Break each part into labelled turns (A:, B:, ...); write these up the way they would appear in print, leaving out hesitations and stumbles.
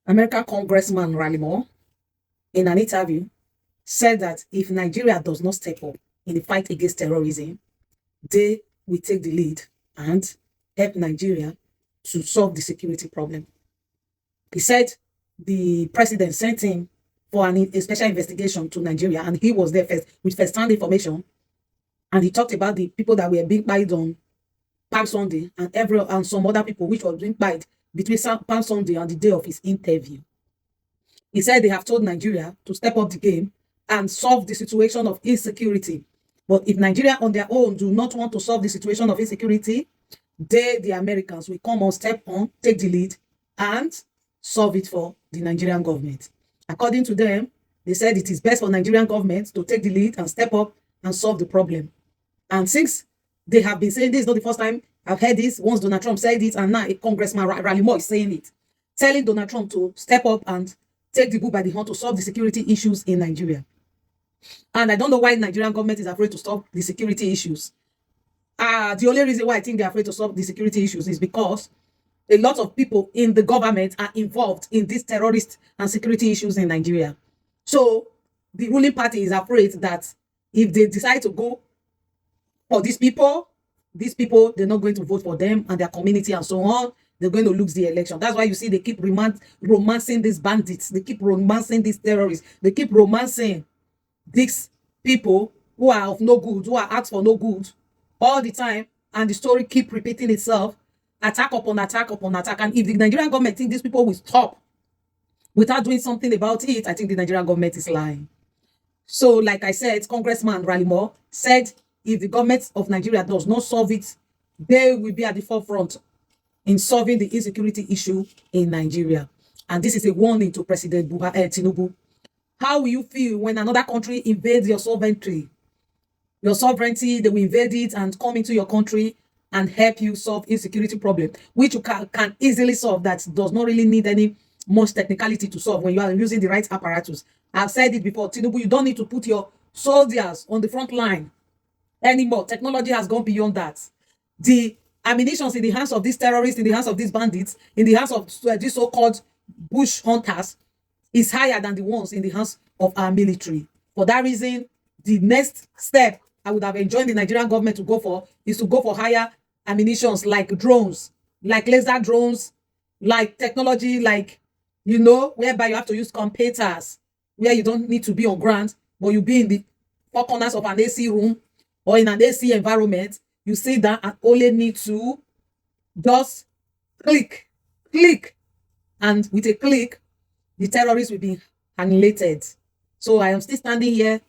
A: American Congressman Raleigh Moore, in an interview, said that if Nigeria does not step up in the fight against terrorism, they will take the lead and help Nigeria to solve the security problem. He said the president sent him for a special investigation to Nigeria, and he was there first with first-hand information. And he talked about the people that were being pied on Palm Sunday and some other people which were being pied between Palm Sunday and the day of his interview. He said they have told Nigeria to step up the game and solve the situation of insecurity. But if Nigeria on their own do not want to solve the situation of insecurity, they, the Americans, will come on, step on, take the lead, and solve it for the Nigerian government. According to them, they said it is best for Nigerian government to take the lead and step up and solve the problem. And since they have been saying this, is not the first time I've heard this. Once Donald Trump said it, and now a Congressman Raleigh Moore is saying it, telling Donald Trump to step up and take the bull by the horn to solve the security issues in Nigeria. And I don't know why the Nigerian government is afraid to solve the security issues. The only reason why I think they're afraid to solve the security issues is because a lot of people in the government are involved in these terrorist and security issues in Nigeria. So the ruling party is afraid that if they decide to go for these people, they're not going to vote for them and their community and so on. They're going to lose the election. That's why you see they keep romancing these bandits. They keep romancing these terrorists. They keep romancing these people who are of no good, who are out for no good all the time. And the story keep repeating itself, attack upon attack upon attack. And if the Nigerian government think these people will stop without doing something about it, I think the Nigerian government is lying. So, like I said, Congressman Raleigh Moore said if the government of Nigeria does not solve it, they will be at the forefront in solving the insecurity issue in Nigeria. And this is a warning to President Tinubu. How will you feel when another country invades your sovereignty? Your sovereignty, they will invade it and come into your country and help you solve insecurity problem, which you can easily solve. That does not really need any much technicality to solve when you are using the right apparatus. I've said it before, Tinubu, you don't need to put your soldiers on the front line anymore. Technology has gone beyond that. The ammunitions in the hands of these terrorists, in the hands of these bandits, in the hands of these so-called bush hunters is higher than the ones in the hands of our military. For that reason, the next step I would have enjoined the Nigerian government to go for is to go for higher ammunitions like drones, like laser drones, like technology, like, whereby you have to use computers, where you don't need to be on ground, but you be in the four corners of an AC room or in an AC environment. You see that and only need to just click. And with a click, the terrorists will be annihilated. So I am still standing here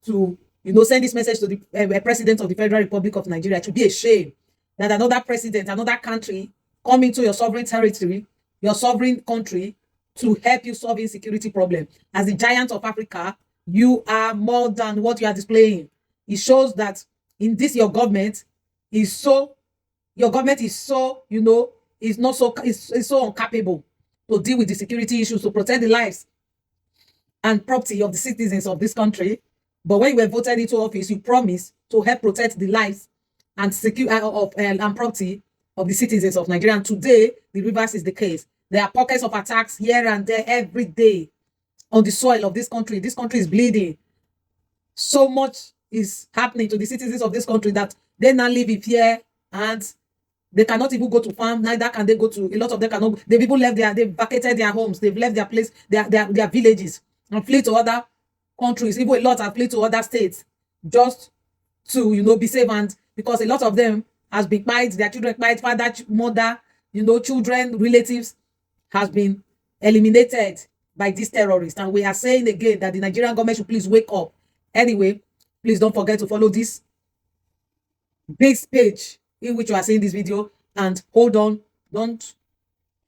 A: to, send this message to the President of the Federal Republic of Nigeria. It should be a shame that another president, another country come into your sovereign territory, your sovereign country, to help you solve insecurity problem. As the giant of Africa, you are more than what you are displaying. It shows that in this your government is so incapable to deal with the security issues, to protect the lives and property of the citizens of this country. But when you were voted into office, you promised to help protect the lives and and property of the citizens of Nigeria. And today, the reverse is the case. There are pockets of attacks here and there every day on the soil of this country. This country is bleeding. So much is happening to the citizens of this country that they now live in fear, and they cannot even go to farm. Neither can they go to, a lot of them cannot. They've even left they've vacated their homes. They've left their place, their villages, and flee to other countries. Even a lot have fled to other states just to, be safe. And because a lot of them has been pied, their children pied, father, mother, children, relatives has been eliminated by these terrorists. And we are saying again that the Nigerian government should please wake up. Anyway, please don't forget to follow this page in which you are seeing this video, and hold on, don't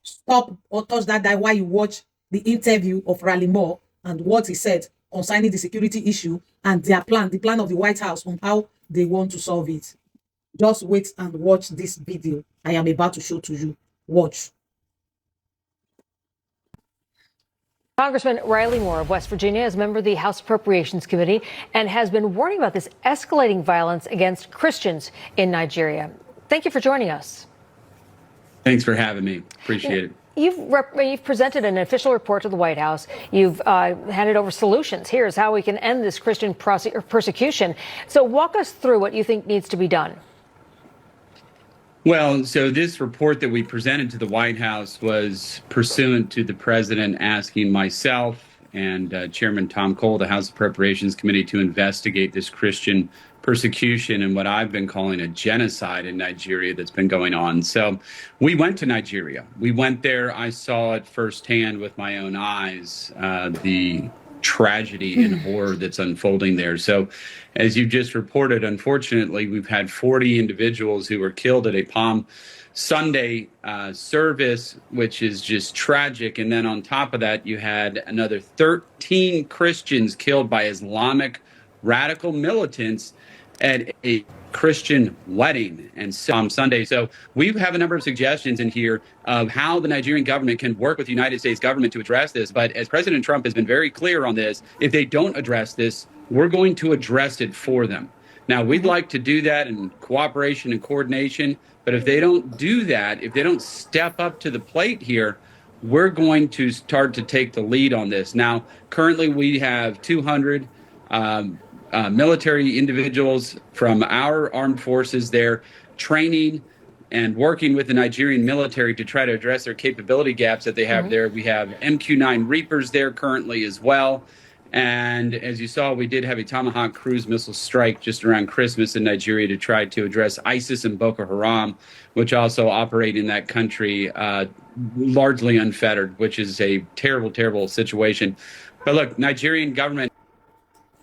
A: stop or touch that while you watch the interview of Raleigh Moore and what he said concerning the security issue and their plan, the plan of the White House on how they want to solve it. Just wait and watch this video I am about to show to you. Watch.
B: Congressman Raleigh Moore of West Virginia is a member of the House Appropriations Committee and has been warning about this escalating violence against Christians in Nigeria. Thank you for joining us.
C: Thanks for having me. Appreciate it.
B: You've presented an official report to the White House. You've handed over solutions. Here's how we can end this Christian persecution. So walk us through what you think needs to be done.
C: Well, so this report that we presented to the White House was pursuant to the president asking myself and Chairman Tom Cole, the House Appropriations Committee, to investigate this Christian persecution and what I've been calling a genocide in Nigeria that's been going on. So we went to Nigeria. We went there. I saw it firsthand with my own eyes, the tragedy and horror that's unfolding there. So as you just reported, unfortunately, we've had 40 individuals who were killed at a Palm Sunday service, which is just tragic. And then on top of that, you had another 13 Christians killed by Islamic radical militants at a Christian wedding and Palm Sunday. So we have a number of suggestions in here of how the Nigerian government can work with the United States government to address this. But as President Trump has been very clear on this, if they don't address this, we're going to address it for them. Now, we'd like to do that in cooperation and coordination. But if they don't do that, if they don't step up to the plate here, we're going to start to take the lead on this. Now, currently we have 200 military individuals from our armed forces there training and working with the Nigerian military to try to address their capability gaps that they have there. We have MQ-9 Reapers there currently as well. And as you saw, we did have a Tomahawk cruise missile strike just around Christmas in Nigeria to try to address ISIS and Boko Haram, which also operate in that country largely unfettered, which is a terrible, terrible situation. But look, Nigerian government